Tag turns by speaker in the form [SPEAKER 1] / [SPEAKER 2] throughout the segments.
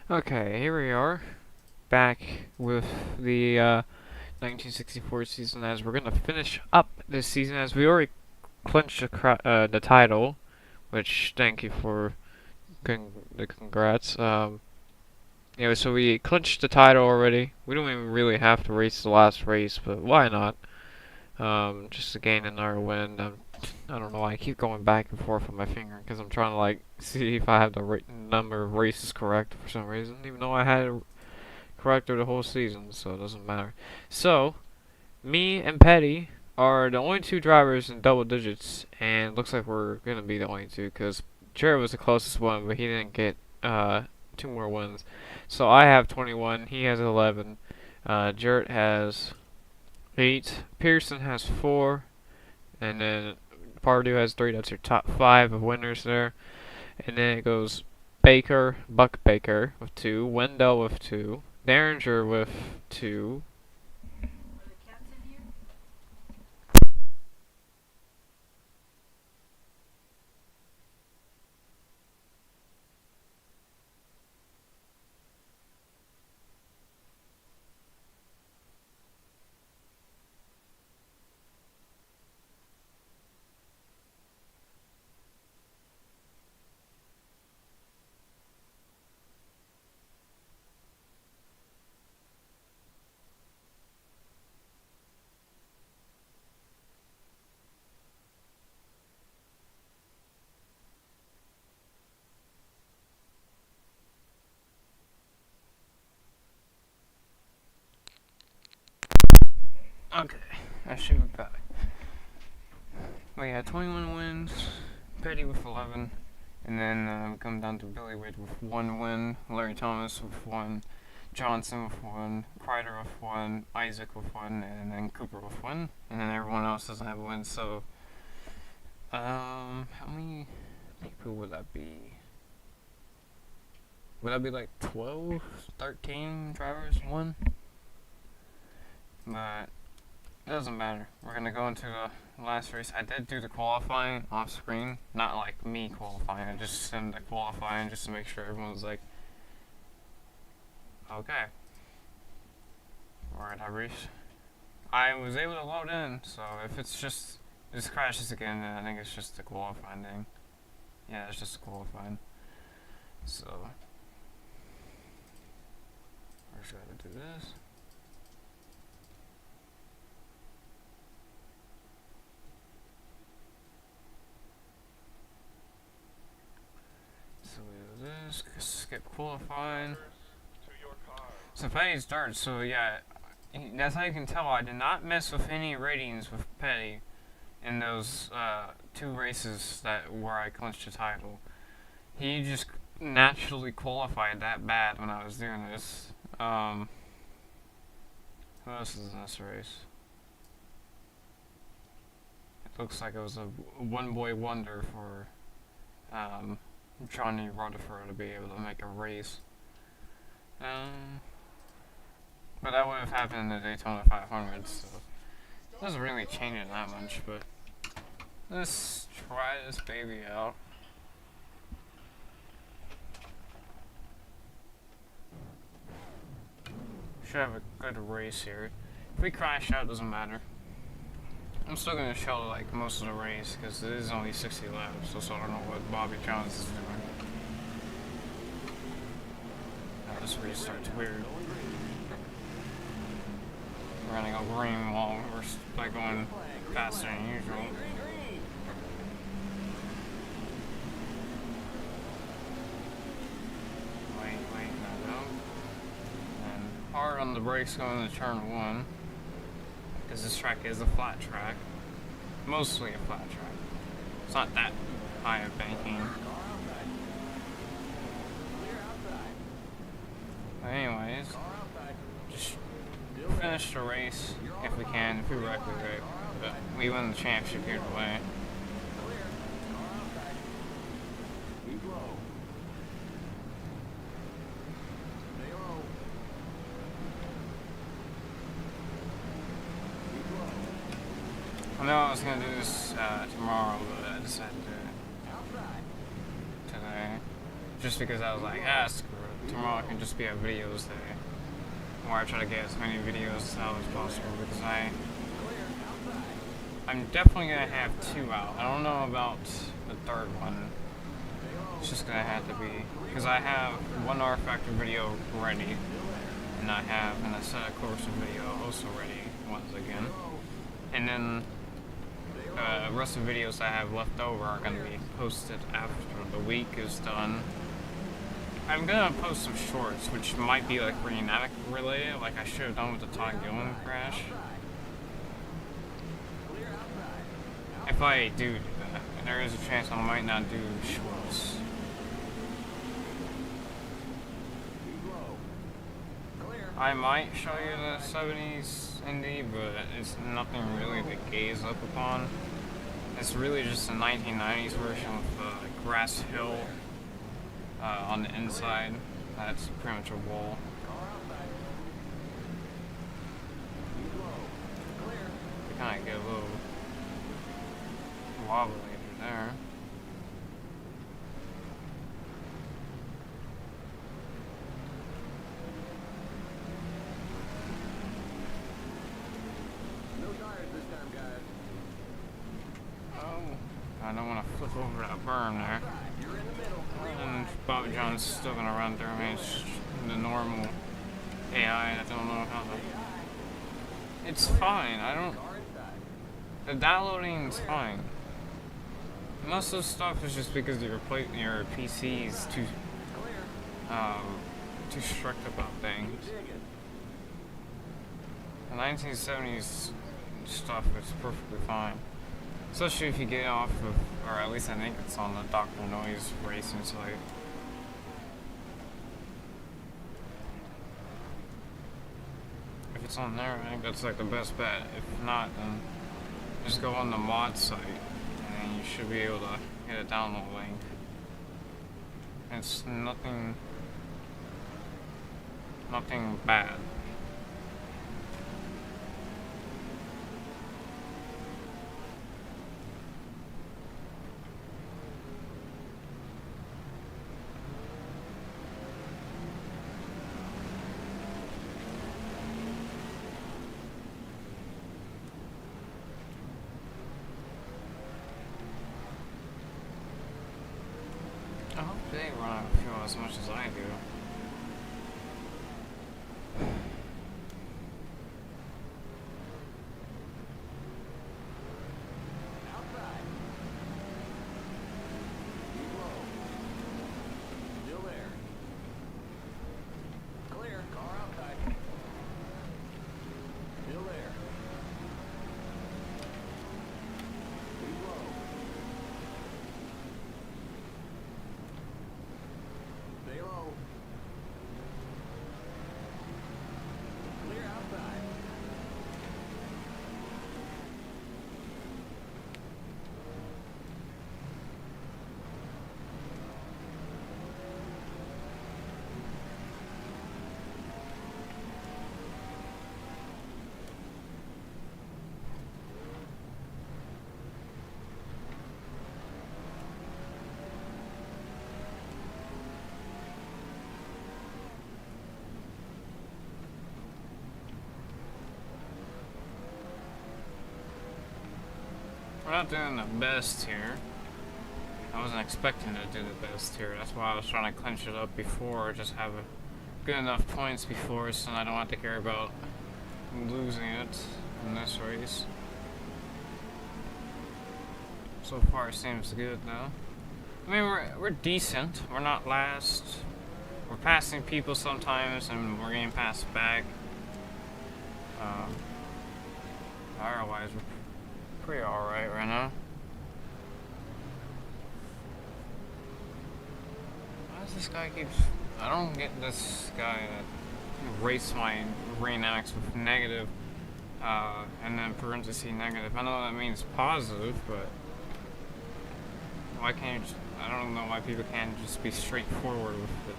[SPEAKER 1] Okay, here we are, back with the 1964 season as we're gonna finish up this season as we already clinched the title, which thank you for the congrats. Anyway, so we clinched the title already. We don't even really have to race the last race, but why not? Just to gain another win. I don't know why I keep going back and forth with my finger because I'm trying to like see if I have the number of races correct for some reason, even though I had it correct through the whole season, so it doesn't matter. So, me and Petty are the only two drivers in double digits, and it looks like we're gonna be the only two because Jared was the closest one, but he didn't get two more wins. So I have 21, he has 11, Jarrett has 8, Pearson has 4, and then Pardue has 3. That's your top 5 of winners there. And then it goes Baker, Buck Baker with 2, Wendell with 2, Derringer with 2. Okay, I should be back. We had 21 wins, Petty with 11, and then come down to Billy Wade with 1 win, Larry Thomas with 1, Johnson with 1, Kreider with 1, Isaac with 1, and then Cooper with 1, and then everyone else doesn't have a win. So, how many people would that be? Would that be like 12, 13 drivers won? But it doesn't matter. We're gonna go into the last race. I did do the qualifying off screen, not like me qualifying. I just sent the qualifying just to make sure everyone's like, okay. Alright, I was able to load in, so if this crashes again, then I think it's just the qualifying thing. Yeah, it's just qualifying. So, first gotta do this. So we do this, skip qualifying. So Petty starts, so yeah, that's how you can tell I did not mess with any ratings with Petty in those 2 races where I clinched the title. He just naturally qualified that bad when I was doing this. Who else is in this race? It looks like it was a one-boy wonder for Johnny Rutherford to be able to make a race. But that would have happened in the Daytona 500, so it doesn't really change it that much, but let's try this baby out. Should have a good race here. If we crash out, doesn't matter. I'm still gonna show like most of the race because it is only 60 laps, so I don't know what Bobby Jones is doing. Now this restart's weird. We're gonna go green while we're like going faster than usual. Wait, no. And hard on the brakes going to turn 1. Because this track is a flat track. Mostly a flat track. It's not that high of banking. But anyways, just finish the race if we can, if we wreck, we wreck. But we win the championship here today. I know I was gonna do this tomorrow, but I decided to do it today. Just because I was like, screw it. tomorrow can just be a videos day, where I try to get as many videos out as possible, because I'm definitely gonna have 2 out. I don't know about the third one. It's just gonna have to be, because I have one R Factor video ready, and I have an Ascena Course video also ready once again, and then the rest of the videos I have left over are gonna be posted after the week is done. I'm gonna post some shorts, which might be like reenactment related, like I should have done with the Todd Gilman crash. If I do that, and there is a chance I might not do shorts. I might show you the 70s indie, but it's nothing really to gaze up upon. It's really just a 1990s version with grass hill on the inside. That's pretty much a wall. You kind of get a little wobbly there. I don't want to flip over that berm there. And Bobby John's still going to run through me. It's the normal AI. I don't know how to... It's fine. The downloading is fine. Most of the stuff is just because your PC is too strict about things. The 1970s stuff is perfectly fine. Especially if you get off of, or at least I think it's on the Dr. Noise racing site. If it's on there, I think that's like the best bet. If not, then just go on the mod site, and then you should be able to get a download link. It's nothing bad. I hope they run fuel as much as I do. We're not doing the best here. I wasn't expecting to do the best here. That's why I was trying to clinch it up before, just have good enough points before, so I don't have to care about losing it in this race. So far it seems good though. I mean, we're decent. We're not last. We're passing people sometimes, and we're getting passed back. Otherwise, we're pretty alright right now. Why does this guy keep... I don't get this guy that rates my reenacts with negative, and then parentheses negative. I know that means positive, but why can't you just... I don't know why people can't just be straightforward with it.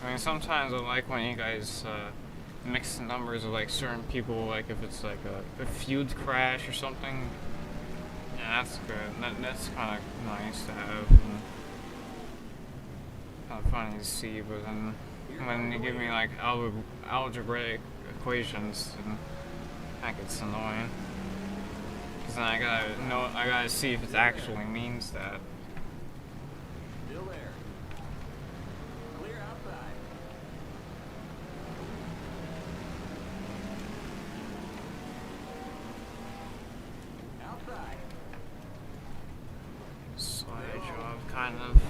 [SPEAKER 1] I mean, sometimes I like when you guys mixed numbers of like certain people, like if it's like a feud crash or something. Yeah, that's good. That's kind of nice to have. And kind of funny to see, but then when you give me like algebraic equations, then that gets annoying. Cause then I gotta see if it actually means that.
[SPEAKER 2] Still there. Clear outside. Outside.
[SPEAKER 1] Slide job, kind of.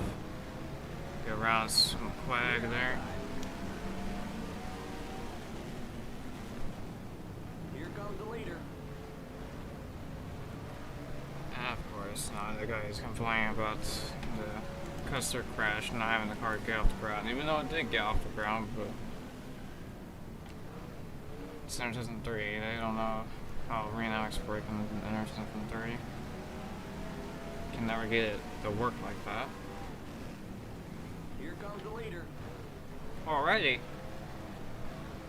[SPEAKER 1] Get around some flag there.
[SPEAKER 2] Here comes the leader.
[SPEAKER 1] And of course, now the guy is complaining about the custer crash and not having the car get off the ground, even though it did get off the ground, but it's NR2003, they don't know how Renox work in NR2003. Can never get it to work like that.
[SPEAKER 2] Here comes the leader.
[SPEAKER 1] Alrighty.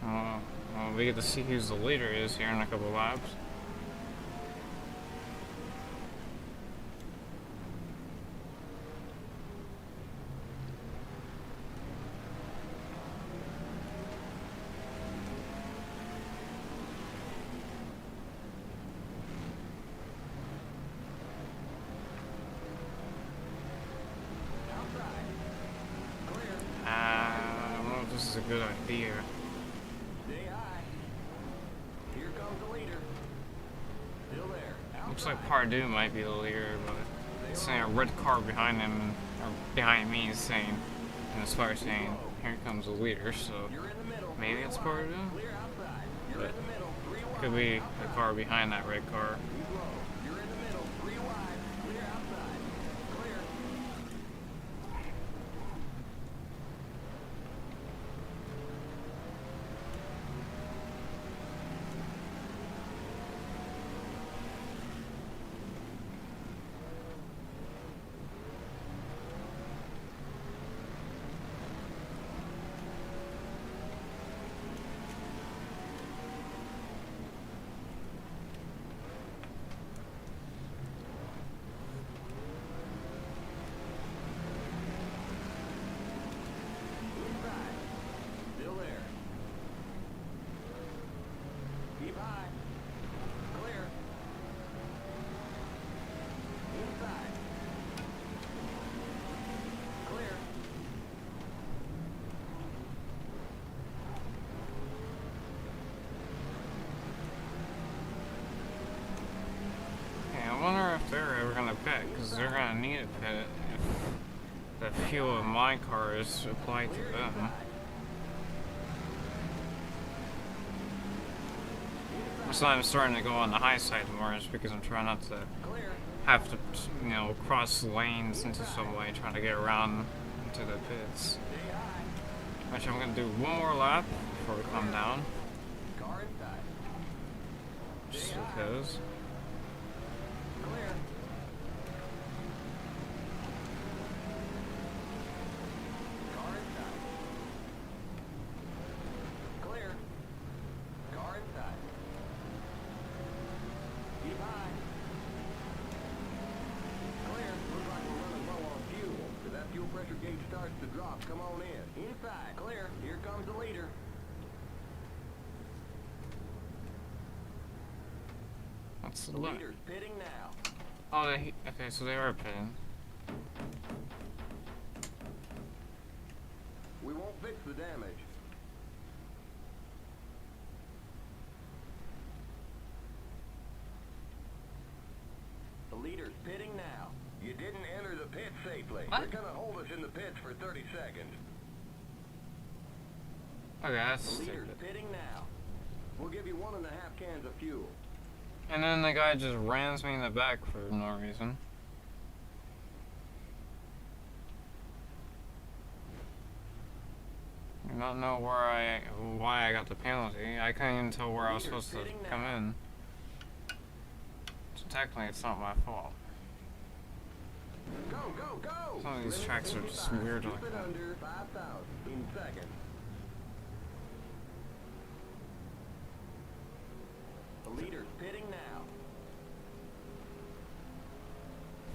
[SPEAKER 1] Well, we get to see who the leader is here in a couple laps. I don't know if this is a good idea.
[SPEAKER 2] Stay high. Here comes the leader. Still there. Outside.
[SPEAKER 1] Looks like Pardue might be the leader, but it's saying a red car behind him, or behind me is saying, and the spire saying, here comes the leader, so
[SPEAKER 2] You're in the middle.
[SPEAKER 1] maybe it's Pardue?
[SPEAKER 2] Clear outside. You're
[SPEAKER 1] But
[SPEAKER 2] in the middle. 3 wide.
[SPEAKER 1] could be the car behind that red car.
[SPEAKER 2] Keep low. You're in the middle. 3 wide. Clear outside. Clear. Inside. Still there. Keep high. Clear. Inside. Clear.
[SPEAKER 1] Yeah, I wonder if they're ever gonna pit, because they're gonna need a pit if the fuel of my car is applied to them. That's why I'm starting to go on the high side more, is because I'm trying not to
[SPEAKER 2] Clear.
[SPEAKER 1] have to, you know, cross lanes into some way, trying to get around into the pits.
[SPEAKER 2] Stay high.
[SPEAKER 1] Which I'm gonna do one more lap before we come down,
[SPEAKER 2] Car inside.
[SPEAKER 1] just because.
[SPEAKER 2] Clear. Car inside. Clear. Car inside. Keep high. Clear. Looks like we're running low on fuel. If that fuel pressure gauge starts to drop, come on in. Inside. Clear. Here comes the leader.
[SPEAKER 1] What's the
[SPEAKER 2] The
[SPEAKER 1] look?
[SPEAKER 2] leader's pitting now.
[SPEAKER 1] Oh, okay, so they are pitting.
[SPEAKER 2] We won't fix the damage. The leader's pitting now. You didn't enter the pit safely.
[SPEAKER 1] What?
[SPEAKER 2] They're gonna hold us in the pits for 30 seconds.
[SPEAKER 1] Okay, that's
[SPEAKER 2] The leader's
[SPEAKER 1] stupid.
[SPEAKER 2] pitting now. We'll give you 1.5 cans of fuel.
[SPEAKER 1] And then the guy just rams me in the back for no reason. I don't know why I got the penalty. I couldn't even tell where I was supposed to come in. So technically it's not my fault.
[SPEAKER 2] Go, go, go!
[SPEAKER 1] Some of these
[SPEAKER 2] Limit
[SPEAKER 1] tracks are just
[SPEAKER 2] 55.
[SPEAKER 1] weird
[SPEAKER 2] Keep
[SPEAKER 1] like
[SPEAKER 2] it
[SPEAKER 1] that.
[SPEAKER 2] under 5,000 in seconds. pitting now.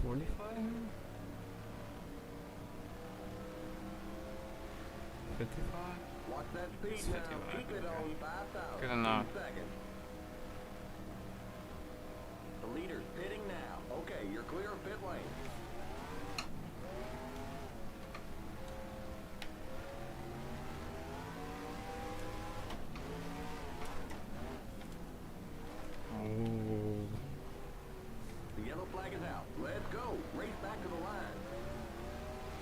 [SPEAKER 1] 45? 55?
[SPEAKER 2] Watch that speed
[SPEAKER 1] It's
[SPEAKER 2] now.
[SPEAKER 1] 55,
[SPEAKER 2] Keep it
[SPEAKER 1] okay.
[SPEAKER 2] on 5,000.
[SPEAKER 1] Good enough.
[SPEAKER 2] Seconds. The leader's pitting now. Okay, you're clear of pit lane.
[SPEAKER 1] Ooh.
[SPEAKER 2] The yellow flag is out. Let's go. Race back to the line.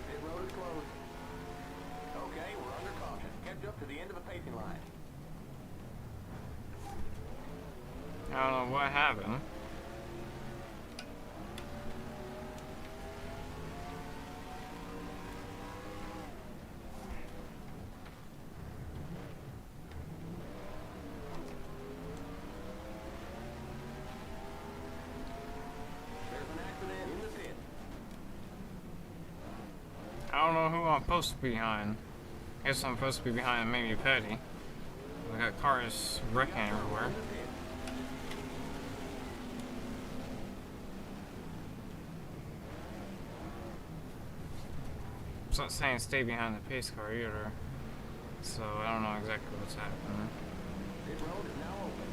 [SPEAKER 2] Pit road is closed. Okay, we're under caution. Catch up to the end of the pacing line.
[SPEAKER 1] I don't know what happened.
[SPEAKER 2] There's an accident in the pit.
[SPEAKER 1] I don't know who I'm supposed to be behind. I guess I'm supposed to be behind maybe Petty. I got cars wrecking everywhere.
[SPEAKER 2] In the pit.
[SPEAKER 1] It's not saying stay behind the pace car either. So I don't know exactly what's happening.
[SPEAKER 2] Pit road is now open.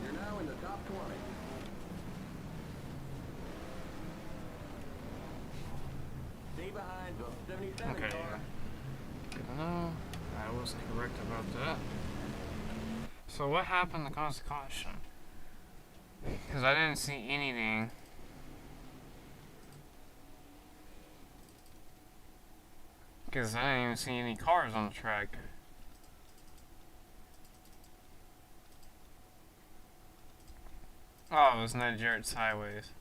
[SPEAKER 2] You're now in the top 20. Stay behind the 77
[SPEAKER 1] Okay,
[SPEAKER 2] car.
[SPEAKER 1] good to know. I was correct about that. So what happened to cause the caution? Because I didn't see anything. Because I didn't even see any cars on the track. Oh, it was Ned Jarrett sideways.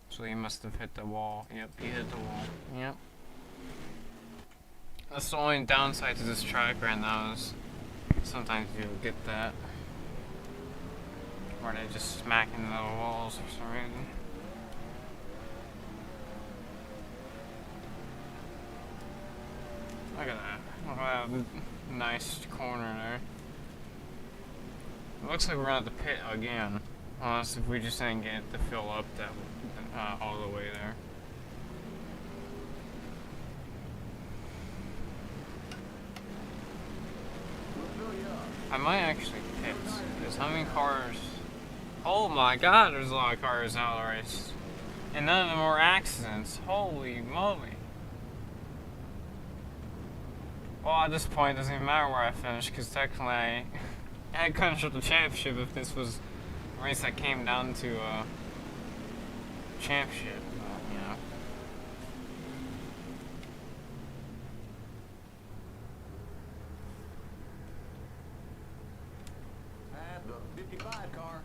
[SPEAKER 1] So he must have hit the wall. Yep, he hit the wall. Yep. That's the only downside to this track right now is sometimes you get that. Where they just smack into the walls for some reason. Look at that. Look at that nice corner there. It looks like we're at the pit again. Unless if we just didn't get it to fill up that all the way there.
[SPEAKER 2] We'll fill you up.
[SPEAKER 1] I might actually pit. Because how many cars? Oh my god, there's a lot of cars out of the race. And none of them were accidents. Holy moly. Well, at this point, it doesn't even matter where I finish, because technically I had clinched the championship if this was a race that came down to championship. But, you know.
[SPEAKER 2] Past the 55 car.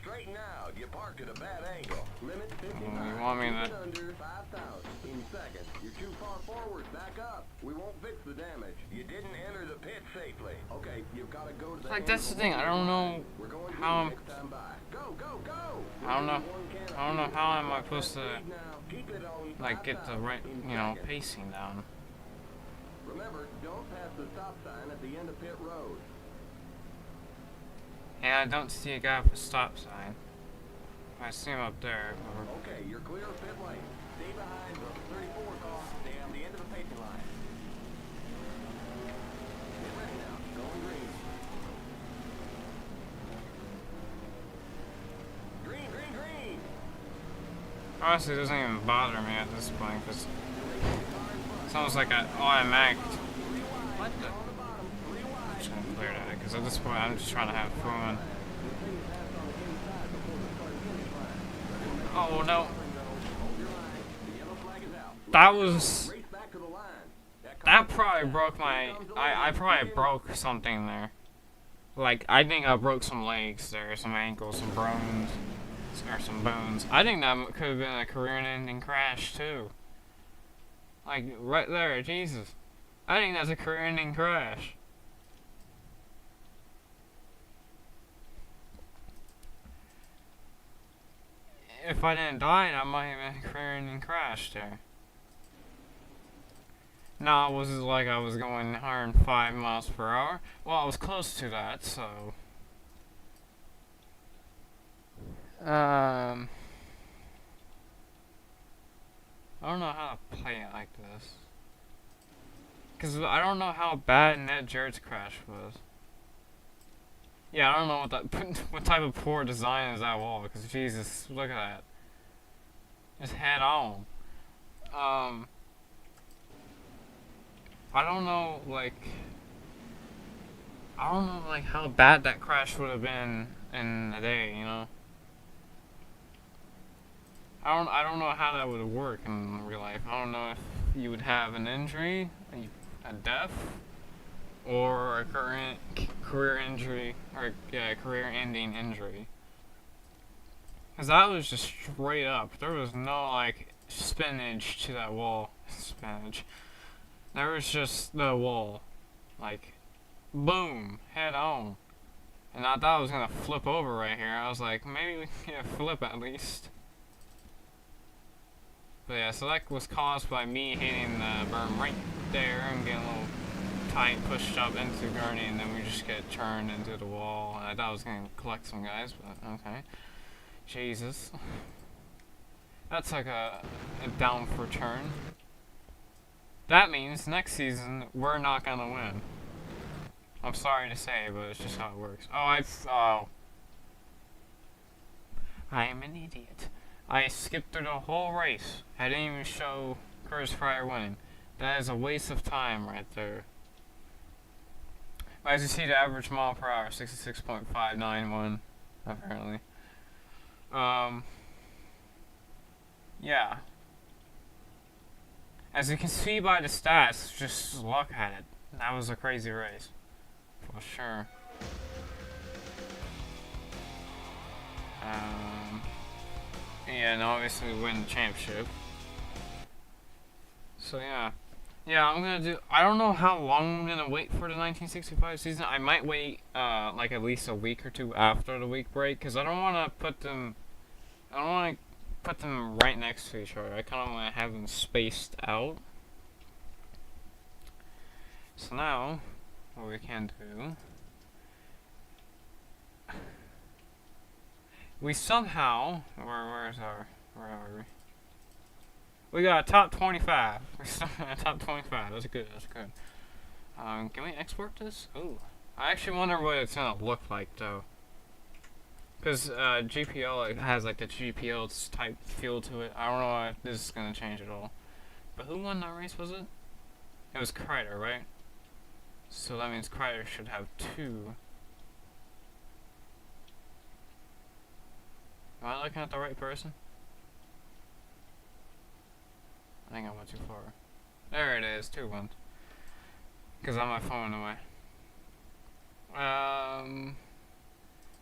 [SPEAKER 2] Straighten out. You parked at a bad angle. Limit 59.
[SPEAKER 1] You want me
[SPEAKER 2] Keep
[SPEAKER 1] to-
[SPEAKER 2] it under 5,000 in seconds. You're too far forward. Back up. We won't fix the damage. You didn't enter the pit safely. Okay, you've got to go to the
[SPEAKER 1] Like,
[SPEAKER 2] end
[SPEAKER 1] that's
[SPEAKER 2] of
[SPEAKER 1] the thing, I don't know
[SPEAKER 2] We're going
[SPEAKER 1] how I'm-
[SPEAKER 2] next time by. Go, go, go.
[SPEAKER 1] I don't know.
[SPEAKER 2] One can
[SPEAKER 1] I don't know
[SPEAKER 2] of
[SPEAKER 1] how
[SPEAKER 2] fuel.
[SPEAKER 1] am I supposed to,
[SPEAKER 2] Speed now. Keep it on
[SPEAKER 1] like, get the
[SPEAKER 2] 5,000
[SPEAKER 1] right,
[SPEAKER 2] in
[SPEAKER 1] you know,
[SPEAKER 2] seconds.
[SPEAKER 1] pacing down.
[SPEAKER 2] Remember, don't pass the stop sign at the end of pit road.
[SPEAKER 1] And I don't see a guy with a stop sign. I see him up there.
[SPEAKER 2] Okay, you're clear of pit lane. Stay behind the 34 car. Stay on the end of the pacing line. Get ready now. Going green. Green, green, green.
[SPEAKER 1] Honestly, it doesn't even bother me at this point, because it's almost like an automatic. What the?
[SPEAKER 2] On the bottom. 3 wide.
[SPEAKER 1] I'm just gonna clear that, because at this point, I'm just trying to have fun. Oh no.
[SPEAKER 2] Hold your line. The yellow flag is out.
[SPEAKER 1] That was.
[SPEAKER 2] Race back to the line.
[SPEAKER 1] That probably broke my. I probably broke something there. Like, I think I broke some legs there, some ankles, some bones, or some bones. I think that could have been a career-ending crash, too. Like, right there, Jesus. I think that's a career-ending crash. If I didn't die, that might have been a career-ending crash there. Now it wasn't like I was going 105 miles per hour. Well, I was close to that, so. I don't know how to play it like this. Because I don't know how bad Ned Jarrett's crash was. Yeah, I don't know what type of poor design is that wall, because Jesus, look at that. Just head on. Um, I don't know, like, how bad that crash would have been in a day, you know? I don't know how that would work in real life. I don't know if you would have an injury, a death, or a current career injury, or yeah, career-ending injury. Cause that was just straight up. There was no like spinach to that wall. Spinach. There was just the wall, like, boom, head on. And I thought I was gonna flip over right here. I was like, maybe we can get a flip at least. But yeah, so that was caused by me hitting the berm right there and getting a little tight, pushed up into Gurney, and then we just get turned into the wall. And I thought I was gonna collect some guys, but okay. Jesus. That's like a down for turn. That means next season we're not gonna win. I'm sorry to say, but it's just how it works. Oh, I am an idiot. I skipped through the whole race. I didn't even show Curtis Fryer winning. That is a waste of time right there. As you see, the average mile per hour, 66.591, apparently. Yeah. As you can see by the stats, just look at it. That was a crazy race. For sure. Yeah, and obviously we win the championship. So yeah. Yeah, I'm gonna do. I don't know how long I'm gonna wait for the 1965 season. I might wait, like at least a week or two after the week break, because I don't want to put them. I don't want to put them right next to each other. I kind of want to have them spaced out. So now, what we can do. We somehow. Where are we? We got a top 25. We still got a top 25. That's good. That's good. Can we export this? Ooh. I actually wonder what it's gonna look like though. Because GPL has like the GPL type feel to it. I don't know if this is gonna change at all. But who won that race? Was it? It was Kreider, right? So that means Kreider should have 2. Am I looking at the right person? I think I went too far. There it is, 2 wins. Because I'm my phone away.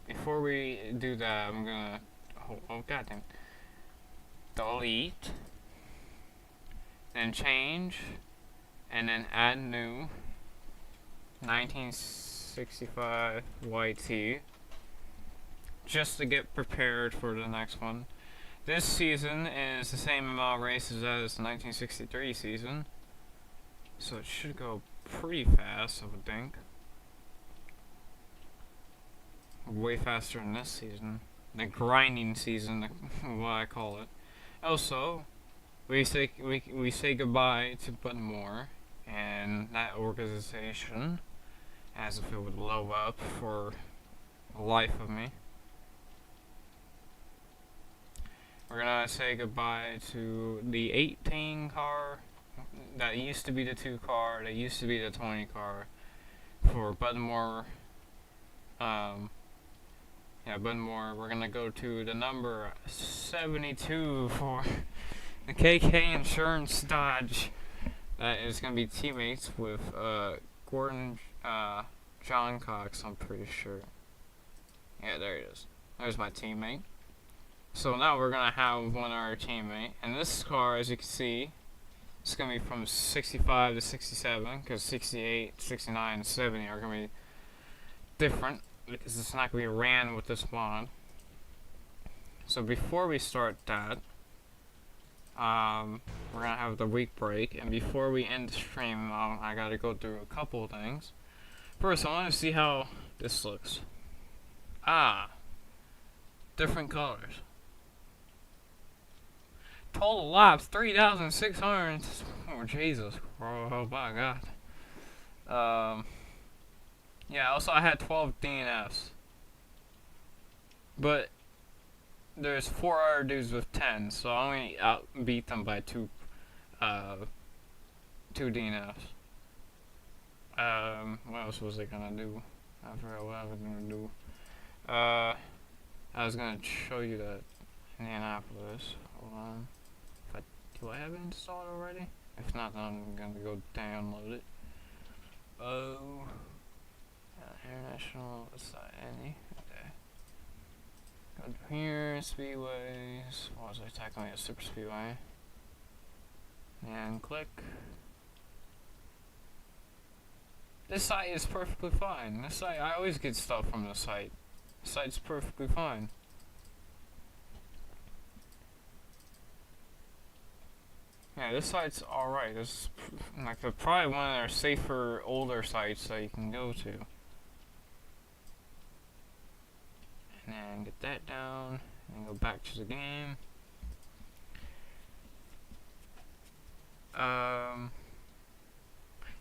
[SPEAKER 1] Before we do that, I'm gonna. Oh goddamn. Delete. Then change. And then add new. 1965 YT. Just to get prepared for the next one. This season is the same amount of races as the 1963 season. So it should go pretty fast, I would think. Way faster than this season. The grinding season, what I call it. Also, we say goodbye to Buttonmore and that organization, as if it would blow up for the life of me. We're gonna say goodbye to the 18 car, that used to be the 2 car, that used to be the 20 car, for Buttonmore. Yeah, Buttonmore. We're gonna go to the number 72 for the KK Insurance Dodge. That is gonna be teammates with Gordon John Cox, I'm pretty sure. Yeah, there it is. There's my teammate. So now we're gonna have one other teammate, and this car, as you can see, it's gonna be from 65 to 67, because 68, 69, and 70 are gonna be different, because it's not gonna be ran with this mod. So before we start that, we're gonna have the week break, and before we end the stream, I gotta go through a couple things. First, I want to see how this looks. Different colors. Total laps 3,600. Oh Jesus! Oh my God. Yeah. Also, I had 12 DNFs, but there's 4 other dudes with 10, so I only outbeat them by two DNFs. What else was I gonna do? I forgot what I was gonna do. I was gonna show you that Indianapolis. Hold on. Do I have it installed already? If not, then I'm gonna go download it. Oh, international. What's that? Any? Okay. Go here. Speedways. What was I tackling? A super speedway. And click. This site is perfectly fine. This site, I always get stuff from the site. The site's perfectly fine. Yeah, this site's alright. This is like probably one of their safer, older sites that you can go to. And then get that down, and go back to the game.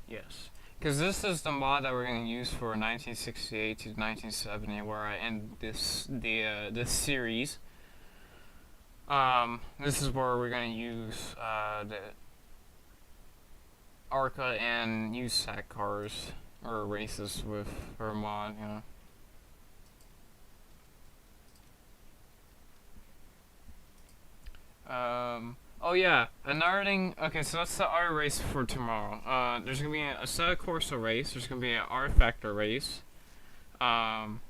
[SPEAKER 1] Yes. Because this is the mod that we're going to use for 1968 to 1970, where I end this series. This is where we're going to use the ARCA and USAC cars, or races with her mod, you know. Oh yeah, another thing. Okay, so that's the R race for tomorrow. There's gonna be a Assetto Corsa race. There's gonna be an R Factor race. And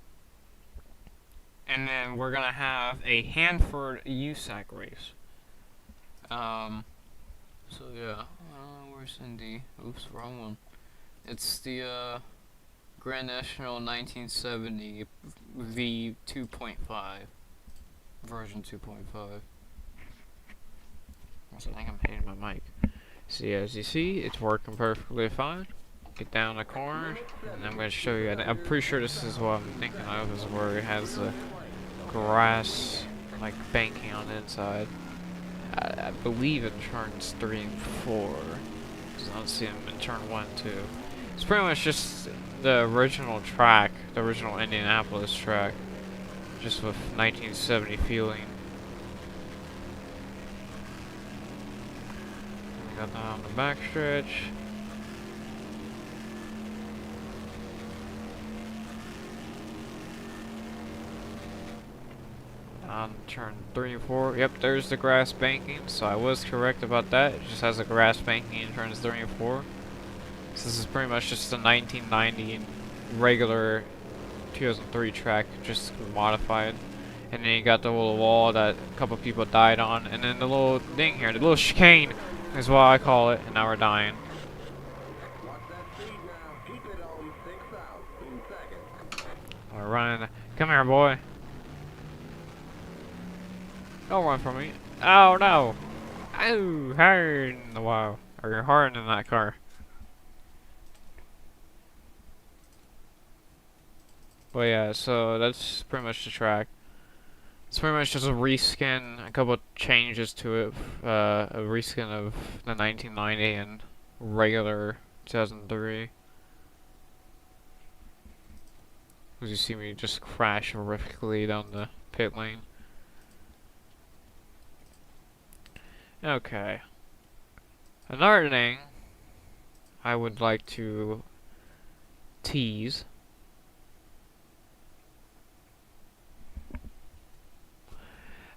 [SPEAKER 1] then we're gonna have a Hanford USAC race. So yeah. Where's Indy? Oops, wrong one. It's the Grand National 1970 V 2.5 version 2.5. I think I'm hitting my mic. See, as you see, it's working perfectly fine. Get down the corner, and I'm going to show you. I'm pretty sure this is what I'm thinking of, is where it has the grass, like, banking on the inside. I believe in turns 3 and 4. Because I don't see them in turn 1 and 2. It's pretty much just the original track, the original Indianapolis track, just with 1970 feeling. Got that on the backstretch. On turn 3 and 4. Yep, there's the grass banking, so I was correct about that. It just has a grass banking in turns 3 and 4. So this is pretty much just the 1990 regular 2003 track, just modified. And then you got the little wall that a couple people died on, and then the little thing here, the little chicane is what I call it, and now we're dying.
[SPEAKER 2] Watch that speed now. Keep it on 6,000 seconds.
[SPEAKER 1] We're running. Come here, boy. Don't run from me. Oh no! Oh, hard in the wow. Or you're hard in that car. But yeah, so that's pretty much the track. It's pretty much just a reskin, a couple changes to it, a reskin of the 1990 and regular 2003. As you see me just crash horrifically down the pit lane. Okay. Another thing I would like to tease.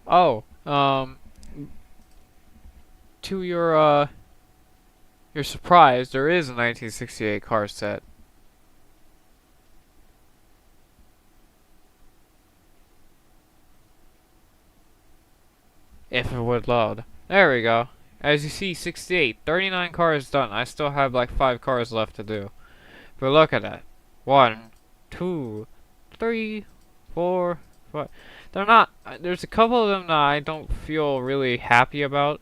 [SPEAKER 1] Oh, to your surprise, there is a 1968 car set. If it would load. There we go. As you see, 68, 39 cars done. I still have like 5 cars left to do. But look at that. 1, 2, 3, 4, 5. They're not. There's a couple of them that I don't feel really happy about.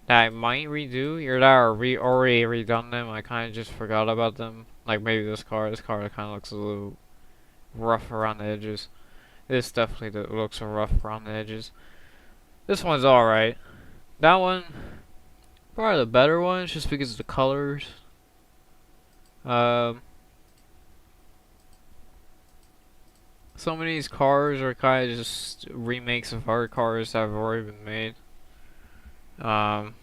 [SPEAKER 1] that I might redo, either that or already redone them. I kind of just forgot about them. Like maybe this car. This car kind of looks a little rough around the edges. This definitely looks rough around the edges. This one's alright. That one, probably the better ones, just because of the colors. Um, some of these cars are kind of just remakes of other cars that have already been made. Um,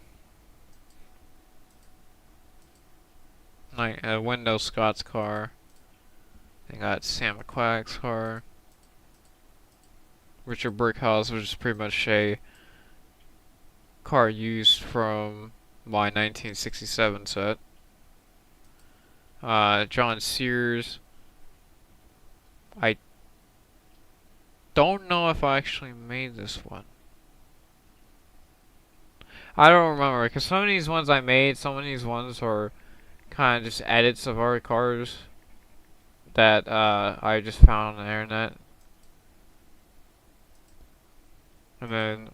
[SPEAKER 1] like Wendell Scott's car. They got Sam McQuack's car. Richard Brickhouse, which is pretty much a car used from my 1967 set. John Sears. I don't know if I actually made this one. I don't remember, because some of these ones I made, some of these ones are kind of just edits of our cars that I just found on the internet. And then,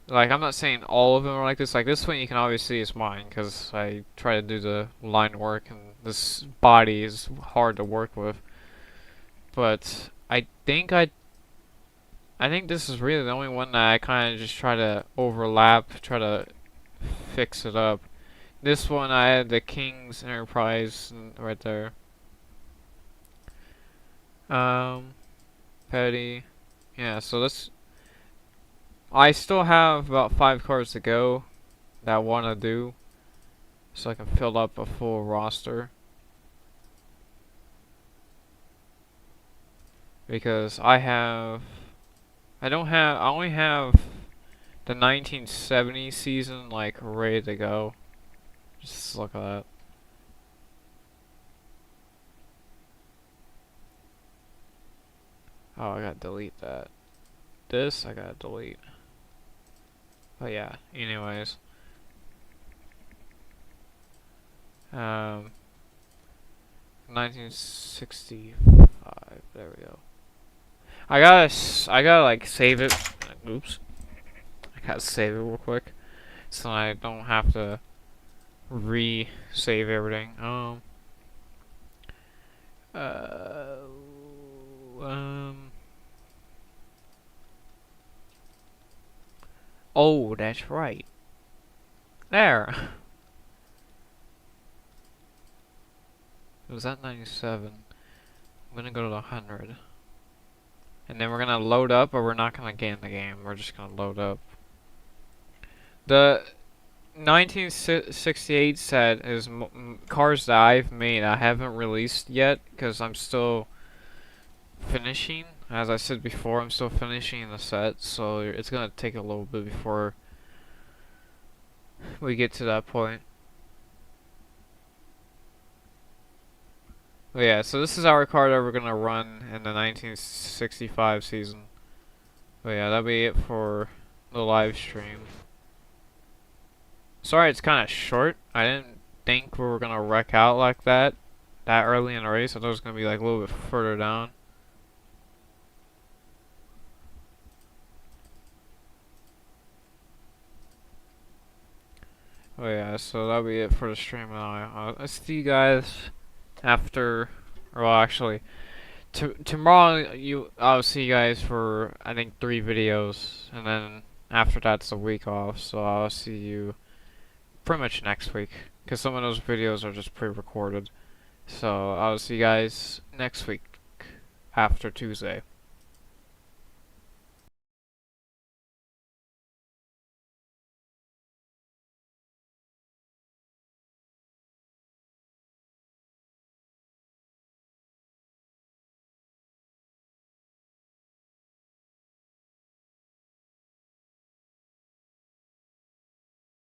[SPEAKER 1] like, I'm not saying all of them are like this. Like, this one you can obviously see is mine, because I try to do the line work, and this body is hard to work with. But I think this is really the only one that I kind of just try to overlap, try to fix it up. This one I had the King's Enterprise right there. Petty. Yeah, so let's. I still have about 5 cars to go that I want to do, so I can fill up a full roster. Because I only have the 1970 season like ready to go. Just look at that. Oh, I gotta delete that. This I gotta delete. But yeah, anyways. 1965. There we go. I gotta like save it. Oops. I gotta save it real quick, so I don't have to re-save everything. Uh, um. Oh, that's right. There. It was at 97. I'm gonna go to the 100. And then we're gonna load up, or we're not gonna get in the game. We're just gonna load up. The 1968 set is cars that I've made. I haven't released yet because I'm still finishing. As I said before, I'm still finishing the set, so it's gonna take a little bit before we get to that point. But yeah, so this is our car that we're gonna run in the 1965 season. But yeah, that'll be it for the live stream. Sorry it's kind of short. I didn't think we were gonna wreck out like that early in the race. I thought it was gonna be like a little bit further down. Oh yeah, so that'll be it for the stream now. I'll see you guys after, or well, actually, tomorrow I'll see you guys for I think 3 videos, and then after that's a week off. So I'll see you pretty much next week, because some of those videos are just pre-recorded. So I'll see you guys next week after Tuesday.